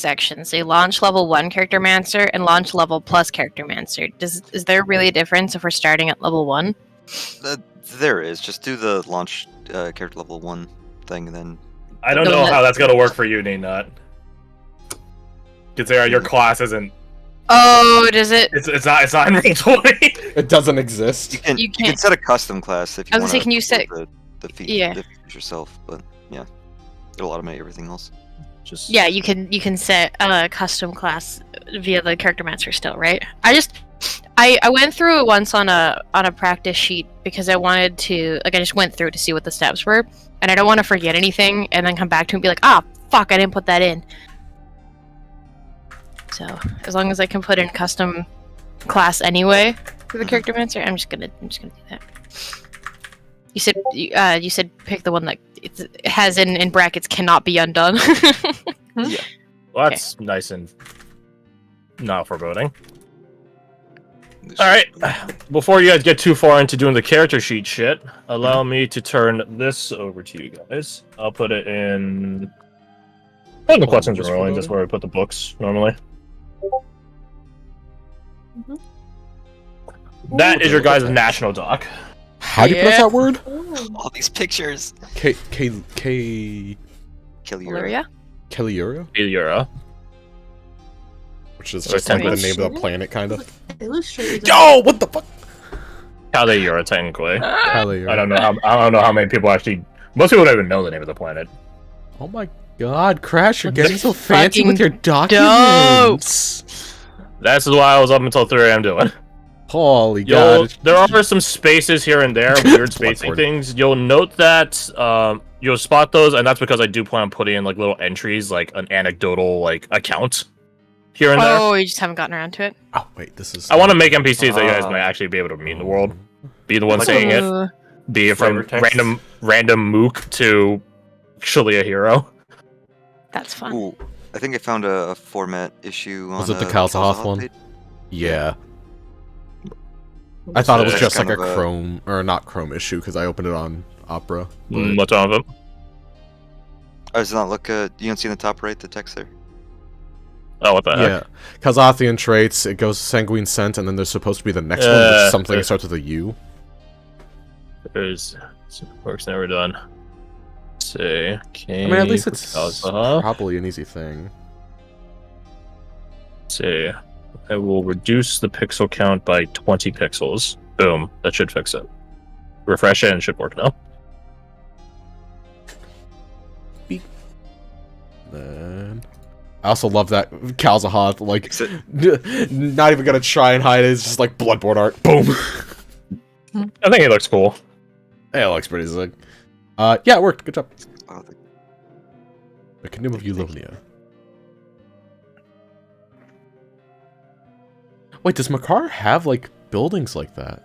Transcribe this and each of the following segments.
sections: a launch level 1 character mancer and launch level plus character mancer. Is there really a difference if we're starting at level 1? There is. Just do the launch character level 1 thing, and then. I don't know how that's gonna work for you, Nate. Because your class isn't. Oh, does it? It's not in Roll20. It doesn't exist. You can set a custom class if you want to. Can you set the features yourself? But yeah, it'll automate everything else. Yeah, you can set a custom class via the character master still, right? I went through it once on a practice sheet because I wanted to, I just went through to see what the steps were, and I don't want to forget anything and then come back to it and be like, fuck, I didn't put that in. So as long as I can put in custom class anyway for the character master, I'm just gonna do that. You said pick the one that it has in brackets cannot be undone. Yeah. Well, that's nice and not foreboding. Alright, before you guys get too far into doing the character sheet shit, allow me to turn this over to you guys. I'll put it in the questions are rolling, just where I put the books normally. That is your guys' national doc. How do you pronounce that word? All these pictures. Valyria? Keliura? Which is just like the name of the planet, kind of. Illustrated. Yo, what the fuck? Kaliura, technically. Keliura. I don't know how many people actually. Most people don't even know the name of the planet. Oh my god, Crash, you're getting so fancy fucking with your documents. That's what I was up until 3 a.m. doing. Holy god. There are some spaces here and there, weird spacing things. You'll note that you'll spot those, and that's because I do plan on putting in like little entries, like an anecdotal like account here and there. Oh, you just haven't gotten around to it? Oh, wait, this is... I want to make NPCs that you guys might actually be able to meet in the world. Be the one saying it. Be it from random mook to actually a hero. That's fun. Ooh, I think I found a format issue on Was it the Kalzahoth one? page. Yeah. I thought it was That's just like kind a of Chrome, or not Chrome issue, because I opened it on Opera. What's wrong with them? Oh, does it not look, you don't see in the top right, the text there? Oh, what the heck? Yeah. Kalzathian traits, it goes Sanguine Scent, and then there's supposed to be the next one, which is something that starts with a U. There's... Work's never done. Say, I mean, at least it's probably an easy thing. Say, I will reduce the pixel count by 20 pixels. Boom, that should fix it. Refresh it and it should work now. Then... I also love that Kalzahoth, like, not even gonna try and hide it, it's just like Bloodborne art. Boom! I think it looks cool. Yeah, it looks pretty sick. Yeah, it worked. Good job. Oh, The Kingdom of Eulonia. Wait, does Makar have, like, buildings like that?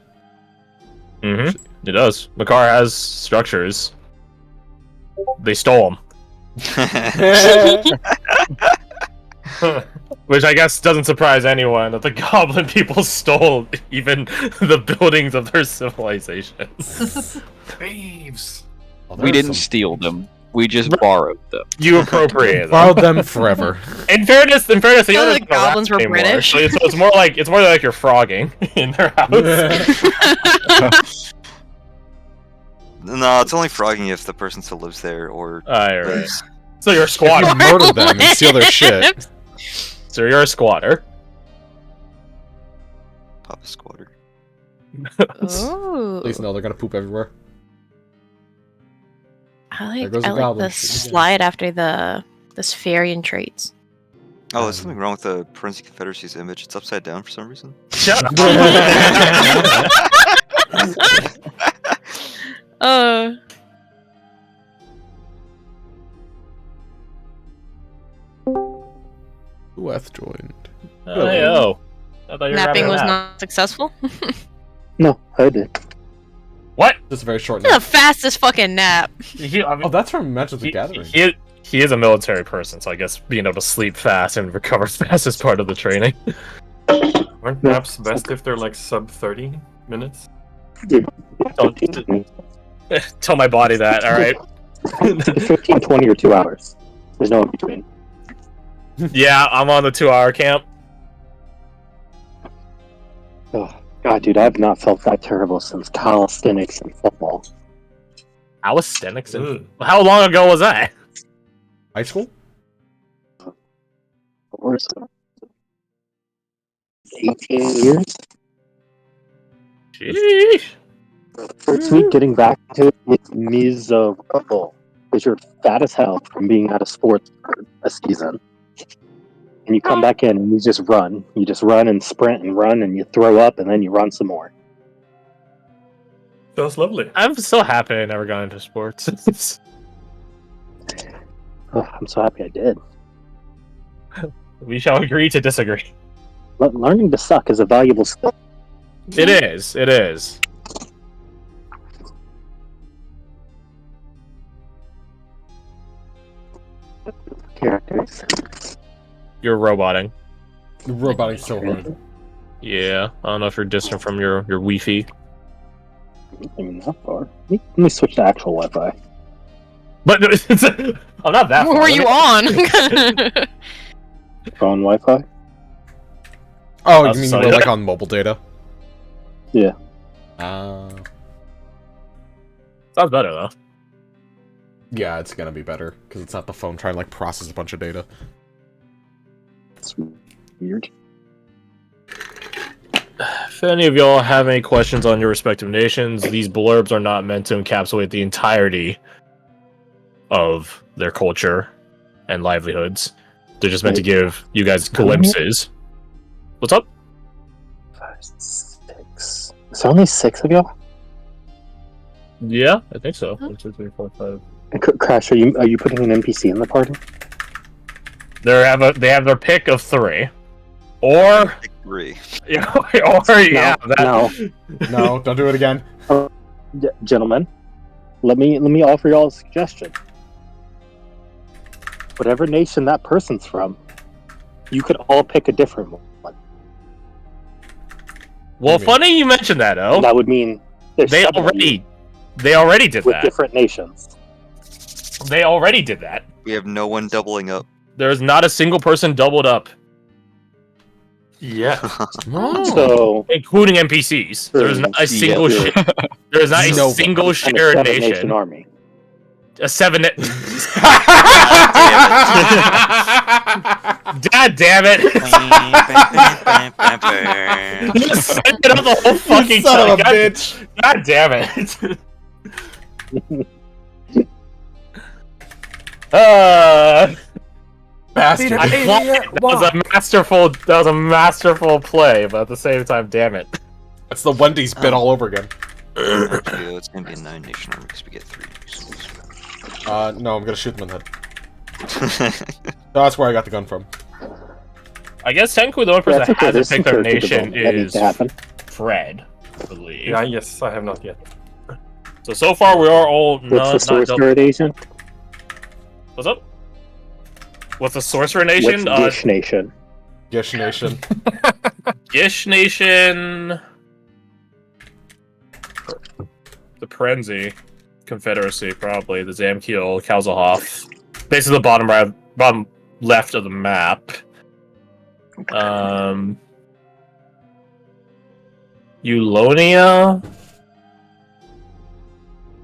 Mm-hmm. It does. Makar has structures. They stole them. Which I guess doesn't surprise anyone that the goblin people stole even the buildings of their civilizations. Thieves. Well, We didn't steal them. We just borrowed them. You appropriated them. Borrowed them forever. In fairness, they the goblins were British. So it's more like you're frogging in their house. no, it's only frogging if the person still lives there or Right. lives. So you're a squatter. Murder them and steal their shit. So you're a squatter. Papa squatter. Ooh. Please no, they're gonna poop everywhere. I There goes like the goblin. the slide after the Spherian traits. Oh, there's something wrong with the Prince Confederacy's image. It's upside down for some reason. Shut up. Who hath joined? Yo. I thought you were Napping wrapping was it up. not successful. No, I did. What? Just a very short The nap. fastest fucking nap. Oh, that's from Magic the Gathering. He is a military person, so I guess being able to sleep fast and recover fast is part of the training. Aren't naps best if they're like sub 30 minutes? Don't tell my body that, alright? 15, 20, or 2 hours. There's no in between. Yeah, I'm on the 2-hour camp. Oh, God, dude, I've not felt that terrible since calisthenics and football. Calisthenics? Ugh. How long ago was that? High school? Where's 18 years? Sheesh. First week getting back to it with miserable because you're fat as hell from being out of sports for a season. And you come back in and you just run. You just run and sprint and run and you throw up and then you run some more. Feels lovely. I'm so happy I never got into sports. Oh, I'm so happy I did. We shall agree to disagree. Learning to suck is a valuable skill. It is. It is. Characters. You're roboting. Robotic's so hard. Yeah. I don't know if you're distant from your Wi-Fi. I mean, not far. Let me switch to actual Wi-Fi. But I'm not that What far. were you on? Phone Wi-Fi? Oh, How's you mean the you were sound? like on mobile data? Yeah. Sounds better though. Yeah, it's gonna be better because it's not the phone trying to like process a bunch of data. It's weird. If any of y'all have any questions on your respective nations, these blurbs are not meant to encapsulate the entirety of their culture and livelihoods. They're just meant to give you guys glimpses. What's up? 5, 6. Is there only 6 of y'all? Yeah, I think so. 1, 2, 3, 4, 5. And Crash, are you putting an NPC in the party? They have their pick of 3, or Pick 3. yeah, No. No, don't do it again. Gentlemen, let me offer y'all a suggestion. Whatever nation that person's from, you could all pick a different one. Well, funny you mentioned that, And Oh. that would mean there's They 7 of you already did with that. different nations. They already did that. We have no one doubling up. There's not a single person doubled up, Yeah. Oh. So including NPCs. There's not a single yeah. there's not a No. single and a shared 7-nation nation. army. A 7 God damn it! You set it up the whole fucking Son of a time. bitch! God damn it! Bastard. That was a masterful play, but at the same time, damn it. That's the Wendy's bit all over again. Actually, it's gonna be a 9-nation army because we get 3. No, I'm gonna shoot them in the head. That's where I got the gun from. I guess technically the only person That's okay, that there's hasn't some picked their character nation development that needs is to happen. Fred, I believe. Yeah, yes, I have not yet. So far we are all What's the not sorcerer nation? What's up? What's the sorcerer nation? What's Gish nation? Gish Nation. Gish Nation. The Prenzi Confederacy, probably. The Zamkiel, Kalzahoff. Basically the bottom left of the map. Eulonia.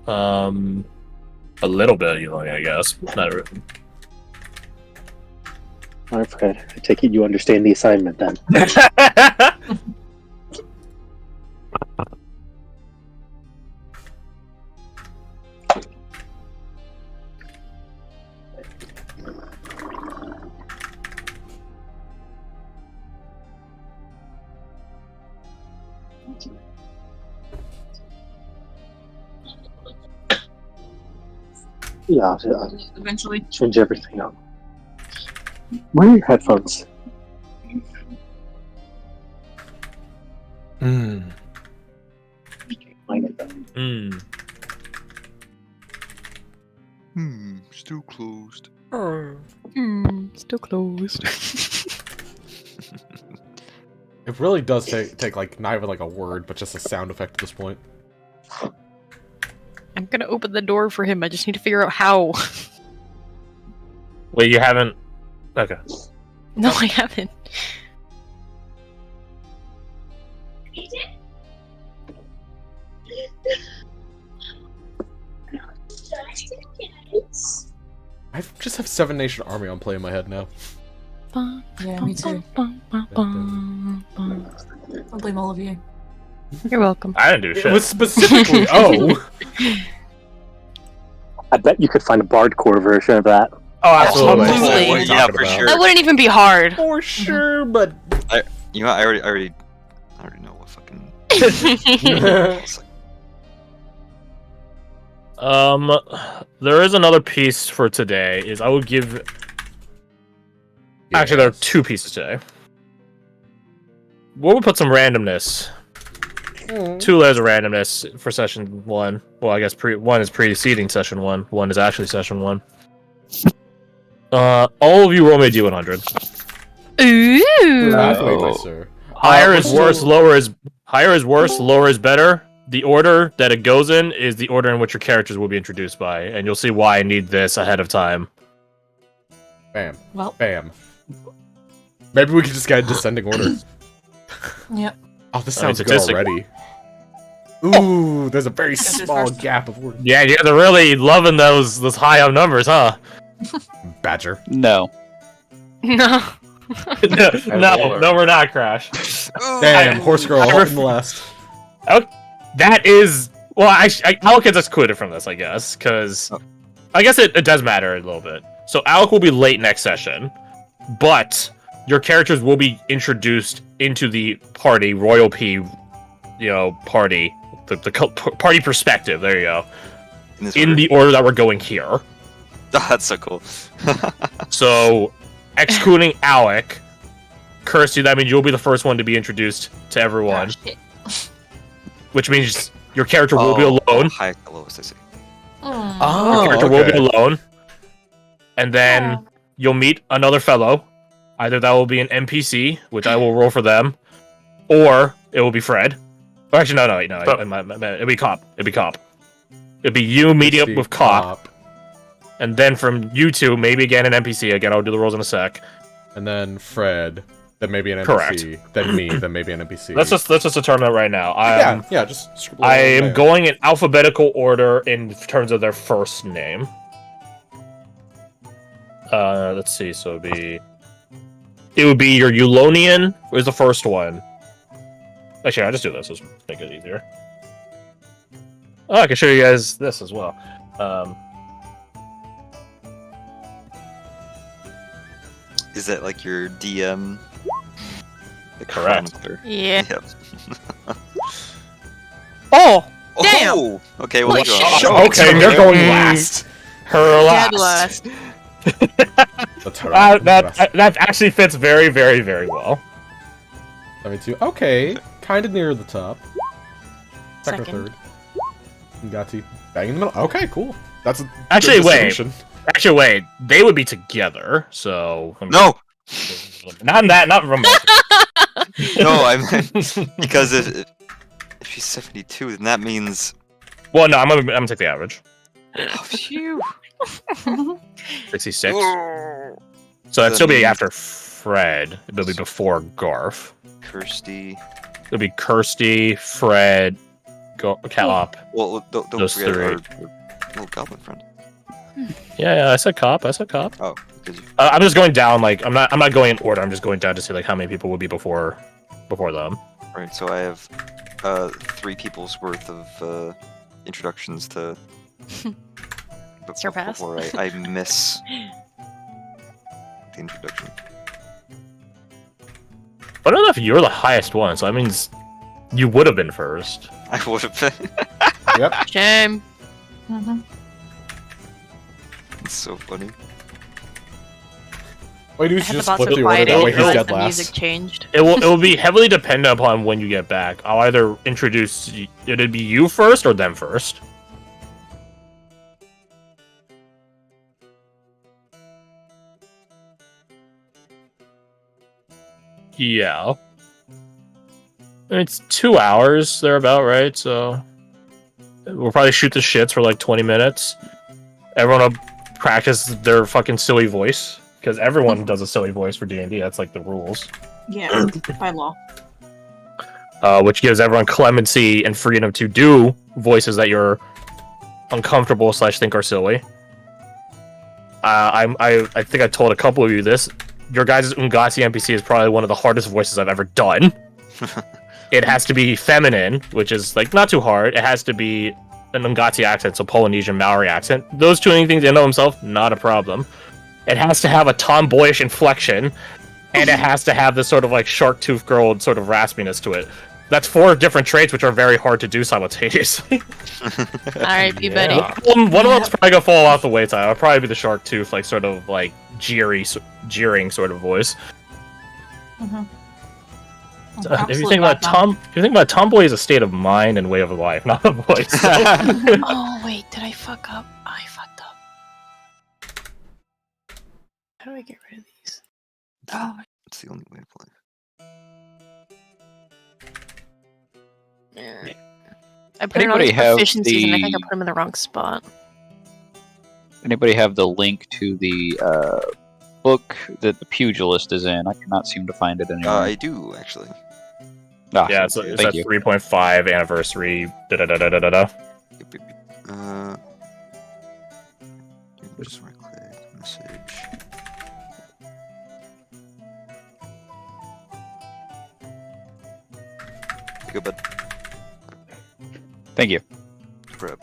A little bit of Eulonia, I guess. Not really. Alright, Fred. I take it you understand the assignment then. Yeah, I'll Eventually. change everything up. Where are your headphones? Mm. Still closed. Still closed. It really does take like not even like a word, but just a sound effect at this point. I'm gonna open the door for him. I just need to figure out how. Wait, you haven't? Okay. No, I haven't. I just have Seven Nation Army on play in my head now. Yeah, me too. I'll blame all of you. You're welcome. I didn't do It shit. was specifically oh. I bet you could find a bardcore version of that. Oh, absolutely. Absolutely. Yeah, for sure. That wouldn't even be hard. For sure, but You know, I already know what fucking. It's like, There is another piece for today. Is I would give. Actually, there are two pieces today. We'll put some randomness. 2 layers of randomness for session 1. Well, I guess one is preceding session 1. 1 is actually session 1. All of you roll me a d100. Ooh. Halfway, sir. Higher is worse, lower is lower is better. The order that it goes in is the order in which your characters will be introduced by, and you'll see why I need this ahead of time. Bam. Well. Bam. Maybe we could just get a descending order. Yep. Oh, this I mean, sounds good statistic- already. Ooh, there's a very small first. gap of words. Yeah, you guys are really loving those high up numbers, huh? Badger. No. No. no, we're not, Crash. Damn, horse girl I all ref- in the last. That is well, Alec gets excluded from this, I guess, because I guess it does matter a little bit. So Alec will be late next session, but your characters will be introduced into the party, Royal P, party, the party perspective. There you go. In the order that we're going here. Oh, that's so cool. So, excluding Alec, Kirsty, that means you'll be the first one to be introduced to everyone. Shit. Which means your character will be alone. High the lowest, I see. Oh. Your character will be alone. And then you'll meet another fellow. Either that will be an NPC, which I will roll for them, or it will be Fred. Or actually, no, it'll be Cop. It'll be Cop. It'll be you meeting up with Cop. And then from you two, maybe again an NPC. Again, I'll do the rolls in a sec. And then Fred. Then maybe an NPC. Correct. Then me. Then maybe an NPC. Let's just determine that right now. Yeah. Just. Scribble I it am down. going in alphabetical order in terms of their first name. Let's see. So it would be your Eulonian is the first one. Actually, I'll just do this. Let's make it easier. Oh, I can show you guys this as well. Is that like your DM? The Correct. chronicler? Yeah. Yep. Oh! Damn! Oh! Okay, well, Holy go shit. on. Okay, you're going last. Her last. Dead last. That's her. That actually fits very, very, very well. 72. Okay, kind of near the top. Second or Second. third. Ngati. Bang in the middle. Okay, cool. That's a Actually, good wait. distinction. Actually, wait. They would be together, so No! not remote. No, I meant because if she's 72, then that means. Well, no, I'm gonna take the average. Oh, phew. 66. Oh. So that'd still be Then- after Fred. It'll be before Garth. Kirsty. It'll be Kirsty, Fred, Cop. Well, don't Those forget three. our little goblin friend. Yeah, I said Cop. Oh, because I'm just going down. Like I'm not going in order. I'm just going down to see like how many people would be before them. right. So I have 3 people's worth of introductions to. Surpass. Before I miss the introduction. I don't know if you're the highest one, so that means you would have been first. I would have been. Yep. Shame. It's so funny. Wait, you I should had the just box flip of the order. quiet. That way he's Realized dead the music last. changed. It will be heavily dependent upon when you get back. I'll either introduce it'd be you first or them first. Yeah. It's 2 hours, they're about, right? So we'll probably shoot the shits for like 20 minutes. Everyone will practice their fucking silly voice. because everyone does a silly voice for D&D. That's like the rules. Yeah, by law. Which gives everyone clemency and freedom to do voices that you're uncomfortable / think are silly. I think I told a couple of you this. Your guys' Ungati NPC is probably one of the hardest voices I've ever done. It has to be feminine, which is like not too hard. It has to be an Ungati accent, so Polynesian Maori accent. Those two things in and of themselves, not a problem. It has to have a tomboyish inflection, and it has to have this sort of like shark tooth girl sort of raspiness to it. That's 4 different traits which are very hard to do simultaneously. R.I.P. buddy. One of them's probably gonna fall off the wayside. It'll probably be the shark tooth, like sort of like jeering sort of voice. If you think about tomboy is a state of mind and way of life, not a voice. So. Oh wait, did I fuck up? I fucked up. How do I get rid of these? Oh, It's the only way to play. yeah. I put Anybody it on have proficiencies, and I think I the- put them in the wrong spot. Anybody have the link to the book that the pugilist is in? I cannot seem to find it anywhere. I do actually. Ah, Yeah, it's thank that you. 3.5 anniversary. Da. Just right click message. Go, bud. Thank you. Grab.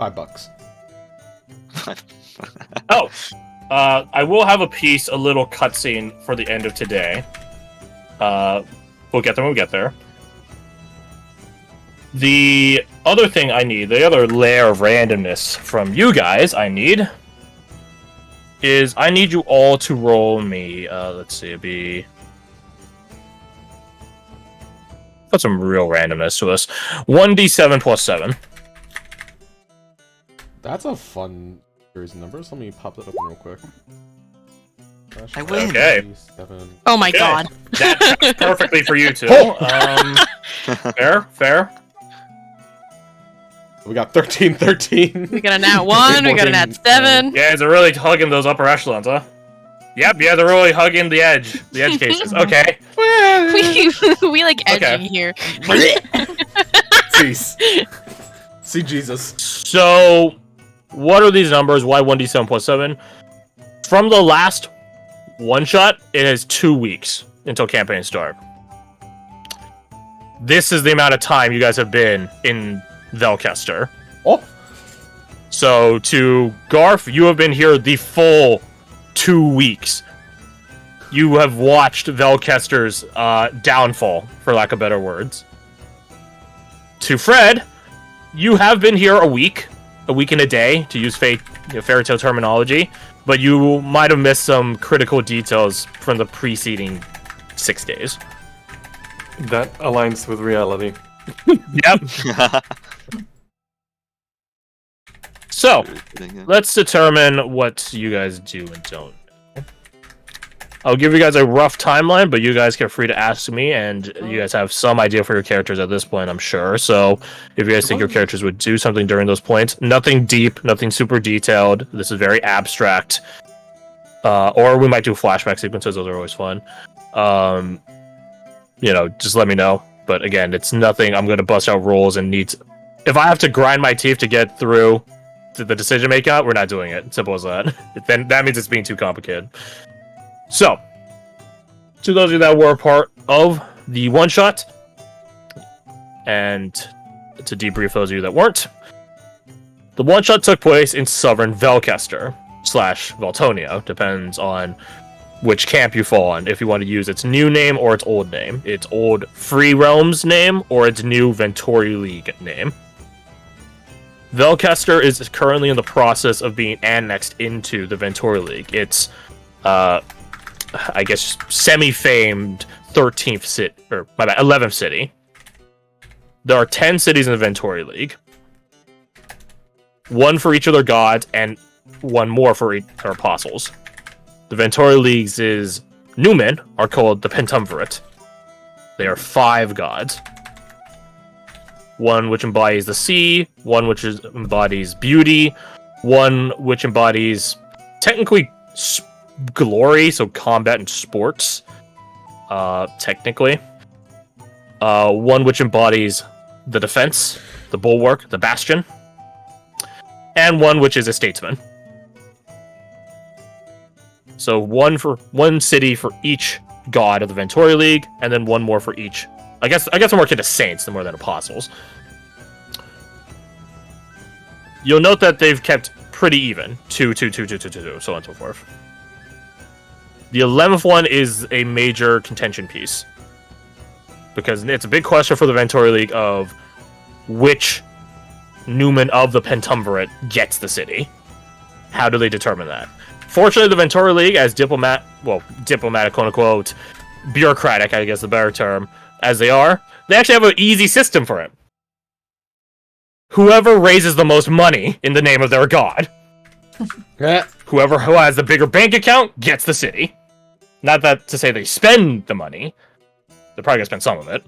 $5. Oh, I will have a little cutscene for the end of today. We'll get there when we get there. The other thing I need, the other layer of randomness from you guys I need you all to roll me, let's see, it'd be... Put some real randomness to this. 1d7 plus 7. That's a fun series of numbers. Let me pop that open real quick. I win. Okay. 7. Oh my Okay. god. That tracks perfectly for you two. Fair. We got 13. We got a nat 1, we got a nat 7. Yeah, they're really hugging those upper echelons, huh? Yep, yeah, they're really hugging the edge cases. Okay. We like edging here. Cease. See Jesus. So, what are these numbers? Why 1d7 plus 7? From the last one shot, it is 2 weeks until campaign start. This is the amount of time you guys have been in Velkester. Oh. So, to Garth, you have been here the full 2 weeks. You have watched Velkester's downfall, for lack of better words. To Fred, you have been here a week and a day, to use fairy tale terminology, but you might have missed some critical details from the preceding 6 days. That aligns with reality. Yep. So, let's determine what you guys do and don't know. I'll give you guys a rough timeline, but you guys are free to ask me, and you guys have some idea for your characters at this point, I'm sure. So, if you guys think your characters would do something during those points, nothing deep, nothing super detailed. This is very abstract. Or we might do flashback sequences, those are always fun. Just let me know. But again, it's nothing I'm going to bust out rolls and need to... If I have to grind my teeth to get through to the decision making, we're not doing it. Simple as that. Then that means it's being too complicated. So, to those of you that were part of the one shot, and to debrief those of you that weren't, the one shot took place in southern Velkester / Valtonia, depends on which camp you fall on, if you want to use its new name or its old name, its old Free Realms name or its new Ventori League name. Velkester is currently in the process of being annexed into the Ventori League. It's, I guess, semi-famed 13th city, or my bad, 11th city. There are 10 cities in the Ventori League. One for each of their gods, and one more for their apostles. The Ventori League's Newmen are called the Pentumvirate. They are 5 gods. One which embodies the sea, one which embodies beauty, one which embodies technically glory, so combat and sports, technically. One which embodies the defense, the bulwark, the bastion, and one which is a statesman. So one city for each god of the Ventori League, and then one more for each. I guess I'm more akin to saints than more than apostles. You'll note that they've kept pretty even. 2, 2, 2, 2, 2, 2, 2, so on and so forth. The 11th one is a major contention piece. Because it's a big question for the Ventori League of which Numen of the Pentumvirate gets the city. How do they determine that? Fortunately, the Ventori League, as diplomatic, quote-unquote, bureaucratic, I guess the better term, as they are, they actually have an easy system for it. Whoever raises the most money in the name of their god, whoever who has the bigger bank account gets the city. Not that to say they spend the money. They're probably going to spend some of it.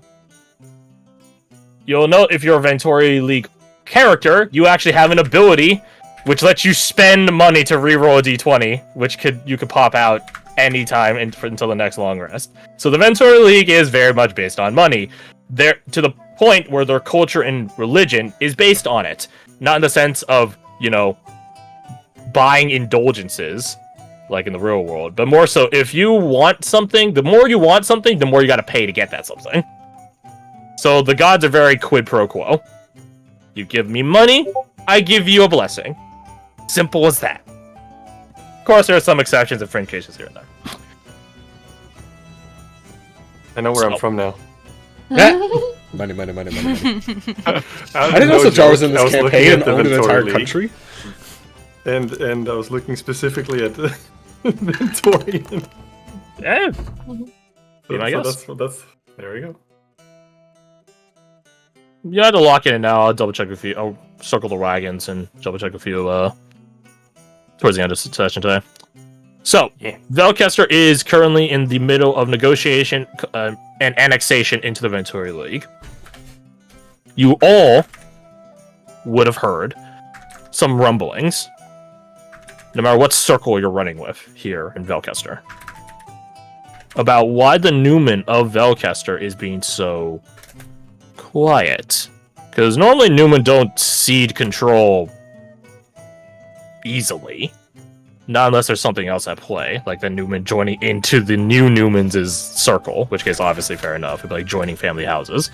You'll note if you're a Ventori League character, you actually have an ability which lets you spend money to reroll a d20, which you could pop out anytime until the next long rest. So the Ventori League is very much based on money. They're to the point where their culture and religion is based on it. Not in the sense of, buying indulgences, like in the real world, but more so if you want something, the more you want something, the more you gotta pay to get that something. So the gods are very quid pro quo. You give me money, I give you a blessing. Simple as that. Of course, there are some exceptions and fringe cases here and there. I know where I'm from now. Money. I didn't know Sajar was in this campaign and owned an entire country. And I was looking specifically at the Ventorian. Yeah. So I guess. That's there we go. You had to lock in now. I'll double check a few. I'll circle the wagons and double check a few towards the end of the session today. So, Velkester is currently in the middle of negotiation and annexation into the Ventori League. You all would have heard some rumblings, no matter what circle you're running with here in Velkester, about why the Numen of Velkester is being so quiet. Because normally Numen don't cede control easily. Not unless there's something else at play, like the Numen joining into the new Numens' circle, which case obviously fair enough, it'd be like joining family houses.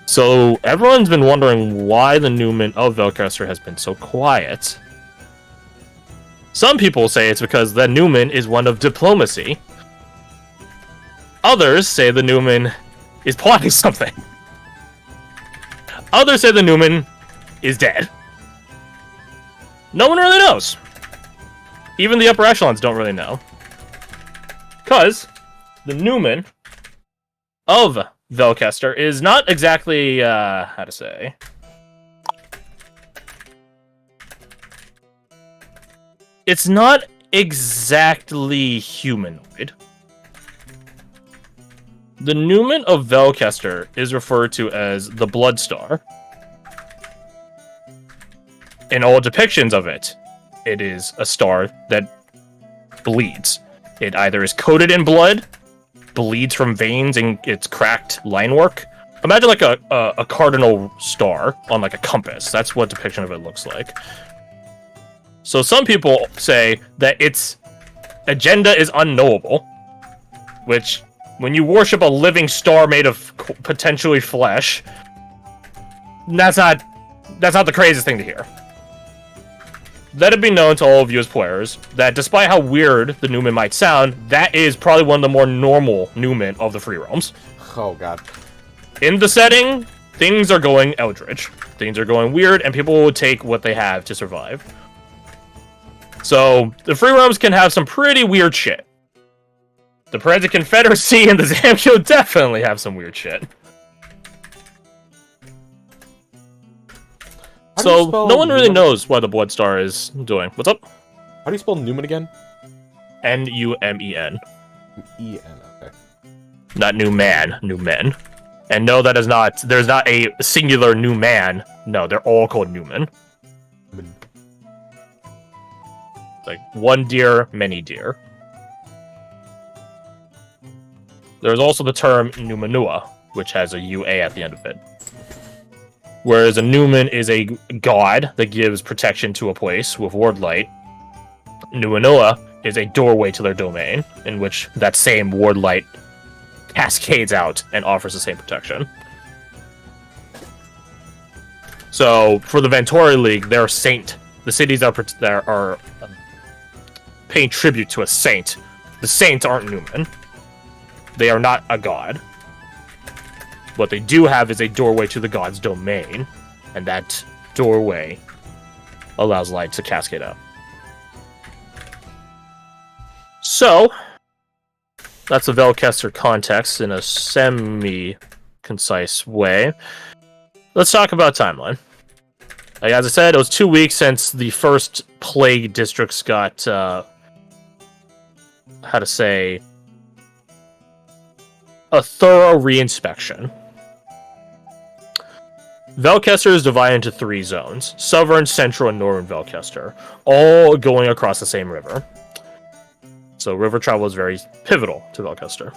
So everyone's been wondering why the Numen of Velkester has been so quiet. Some people say it's because the Numen is one of diplomacy. Others say the Numen is plotting something. Others say the Numen is dead. No one really knows. Even the upper echelons don't really know. Because the Numen of Velkester is not exactly, how to say... It's not exactly humanoid. The Numen of Velkester is referred to as the Blood Star. In all depictions of it, it is a star that bleeds. It either is coated in blood, bleeds from veins in its cracked linework. Imagine like a cardinal star on like a compass. That's what depiction of it looks like. So some people say that its agenda is unknowable, which, when you worship a living star made of potentially flesh, that's not the craziest thing to hear. Let it be known to all of you as players that despite how weird the Numen might sound, that is probably one of the more normal Numen of the Free Realms. Oh god. In the setting, things are going eldritch. Things are going weird, and people will take what they have to survive. So, the Free Realms can have some pretty weird shit. The Forensic Confederacy and the Zamkyo definitely have some weird shit. So, no one really knows what the Blood Star is doing. What's up? How do you spell Numen again? N-U-M-E-N. E-N, okay. Not new man, new men. And no, that is not, there's not a singular new man. No, they're all called Numen. like one deer, many deer. There's also the term Numenua, which has a UA at the end of it. Whereas a Numen is a god that gives protection to a place with ward light. Numenua is a doorway to their domain, in which that same ward light cascades out and offers the same protection. So, for the Ventori League, they're a saint. The cities are paying tribute to a saint. The saints aren't Numen. They are not a god. What they do have is a doorway to the god's domain, and that doorway allows light to cascade out. So, that's the Velkester context in a semi-concise way. Let's talk about timeline. Like, as I said, it was 2 weeks since the first plague districts got, how to say, a thorough reinspection. Velkester is divided into 3 zones: Southern, Central, and Northern Velkester, all going across the same river. So river travel is very pivotal to Velkester.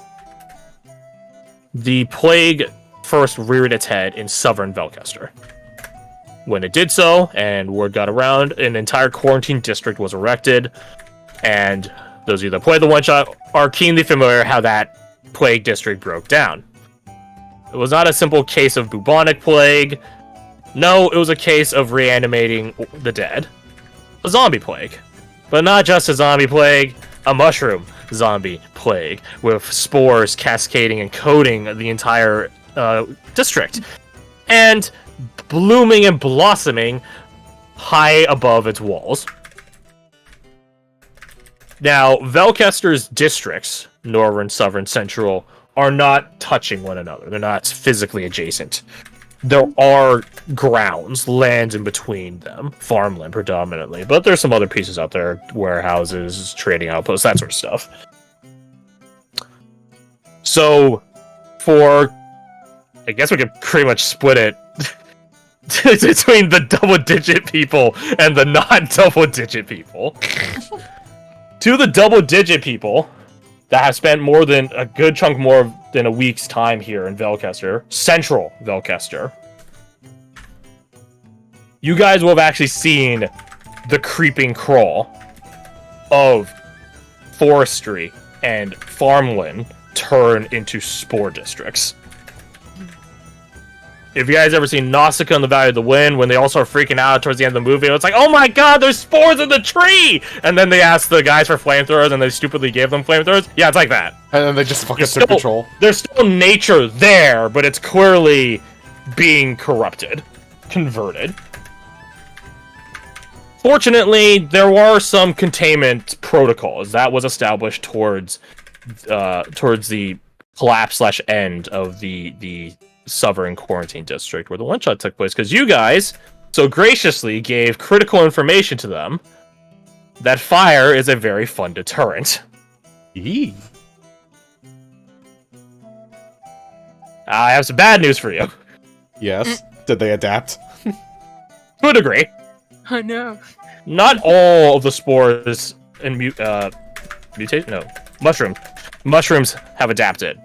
The plague first reared its head in Southern Velkester. When it did so, and word got around, an entire quarantine district was erected, and those of you that played the one-shot are keenly familiar how that plague district broke down. It was not a simple case of bubonic plague. No, it was a case of reanimating the dead. A zombie plague. But not just a zombie plague, a mushroom zombie plague, with spores cascading and coating the entire district. And blooming and blossoming high above its walls. Now, Velkester's districts, Northern, Southern, Central, are not touching one another. They're not physically adjacent. There are grounds, lands in between them, farmland predominantly, but there's some other pieces out there, warehouses, trading outposts, that sort of stuff. So, I guess we could pretty much split it between the double-digit people and the non-double-digit people. To the double-digit people that have spent more than a good chunk more than a week's time here in Velkester, Central Velkester, you guys will have actually seen the creeping crawl of forestry and farmland turn into spore districts. If you guys ever seen Nausicaa in the Valley of the Wind, when they all start freaking out towards the end of the movie, it's like, oh my god, there's spores in the tree! And then they ask the guys for flamethrowers, and they stupidly gave them flamethrowers. Yeah, it's like that. And then they just fucking took control. There's still nature there, but it's clearly being corrupted. Converted. Fortunately, there were some containment protocols that was established towards the collapse/end of the Southern Quarantine District, where the one-shot took place, because you guys so graciously gave critical information to them that fire is a very fun deterrent. Eee. I have some bad news for you. Yes. Did they adapt? To a degree. Oh no. Not all of the spores and mushrooms have adapted.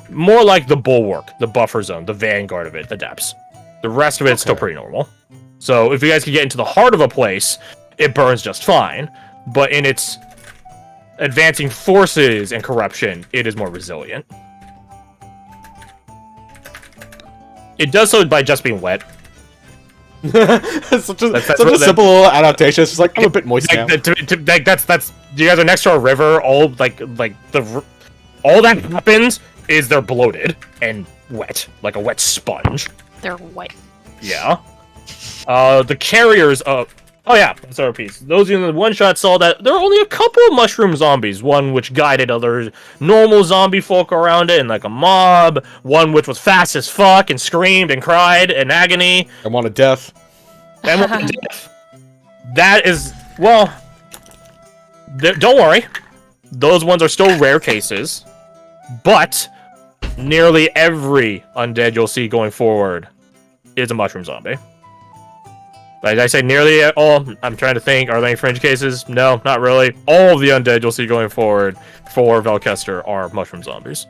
More like the bulwark, the buffer zone, the vanguard of it adapts. The rest of it's still pretty normal. So if you guys can get into the heart of a place, it burns just fine. But in its advancing forces and corruption, it is more resilient. It does so by just being wet. such a simple little adaptation. It's just like, I'm a bit moist now. That's you guys are next to a river. All that happens is they're bloated and wet, like a wet sponge. They're white. Yeah. The carriers of... Oh yeah, that's our piece. Those in the one-shot saw that there are only a couple of mushroom zombies. One which guided other normal zombie folk around it in like a mob. One which was fast as fuck and screamed and cried in agony. And wanted death. And wanted death. That is... Well... Don't worry. Those ones are still rare cases. But... nearly every undead you'll see going forward is a mushroom zombie. Like I say, nearly all. I'm trying to think. Are there any fringe cases? No, not really. All of the undead you'll see going forward for Velkester are mushroom zombies.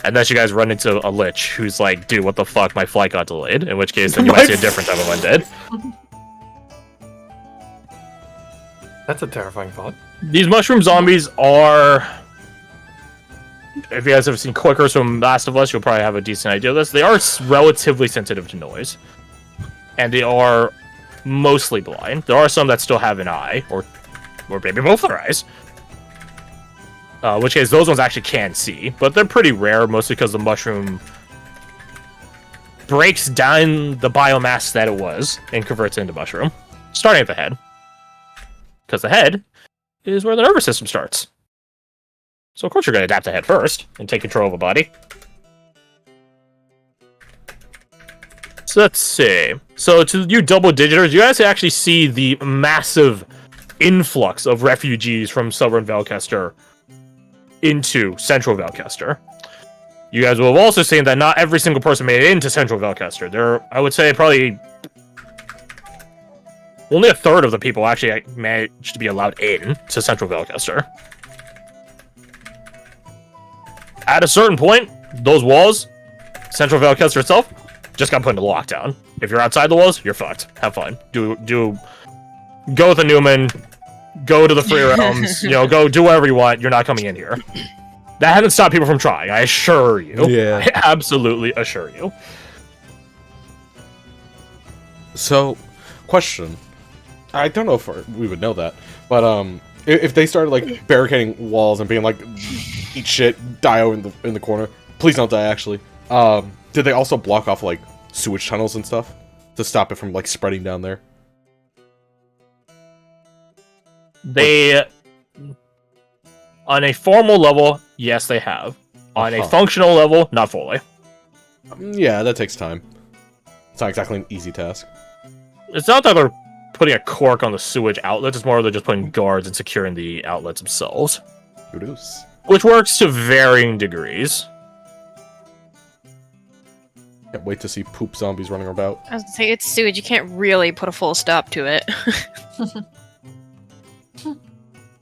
Unless you guys run into a lich who's like, dude, what the fuck, my flight got delayed. In which case, then you might see a different type of undead. That's a terrifying thought. These mushroom zombies are... If you guys have seen Clickers from Last of Us, you'll probably have a decent idea of this. They are relatively sensitive to noise. And they are mostly blind. There are some that still have an eye, or maybe both their eyes. In which case, those ones actually can see, but they're pretty rare, mostly because the mushroom breaks down the biomass that it was and converts it into mushroom, starting at the head. Because the head is where the nervous system starts. So of course you're going to adapt the head first and take control of a body. So let's see. So to you double-digiters, you guys actually see the massive influx of refugees from southern Velkester into central Velkester. You guys will have also seen that not every single person made it into central Velkester. There, I would say, probably only a third of the people actually managed to be allowed in to central Velkester. At a certain point, those walls, central Velkester itself, just got put into lockdown. If you're outside the walls, you're fucked. Have fun. Go with the Newman. Go to the Free Realms. Go do whatever you want. You're not coming in here. That hasn't stopped people from trying. I assure you. Yeah. I absolutely assure you. So, question. I don't know if we would know that, but if they started like barricading walls and being like, eat shit, die over in the corner. Please don't die. Actually, did they also block off like sewage tunnels and stuff to stop it from like spreading down there? They, on a formal level, yes, they have. On a functional level, not fully. Yeah, that takes time. It's not exactly an easy task. It's not that they're putting a cork on the sewage outlets, it's more they're just putting guards and securing the outlets themselves. Kudos. Which works to varying degrees. Can't wait to see poop zombies running about. I was gonna say, it's sewage. You can't really put a full stop to it.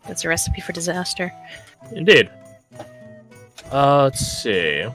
That's a recipe for disaster. Indeed. Let's see.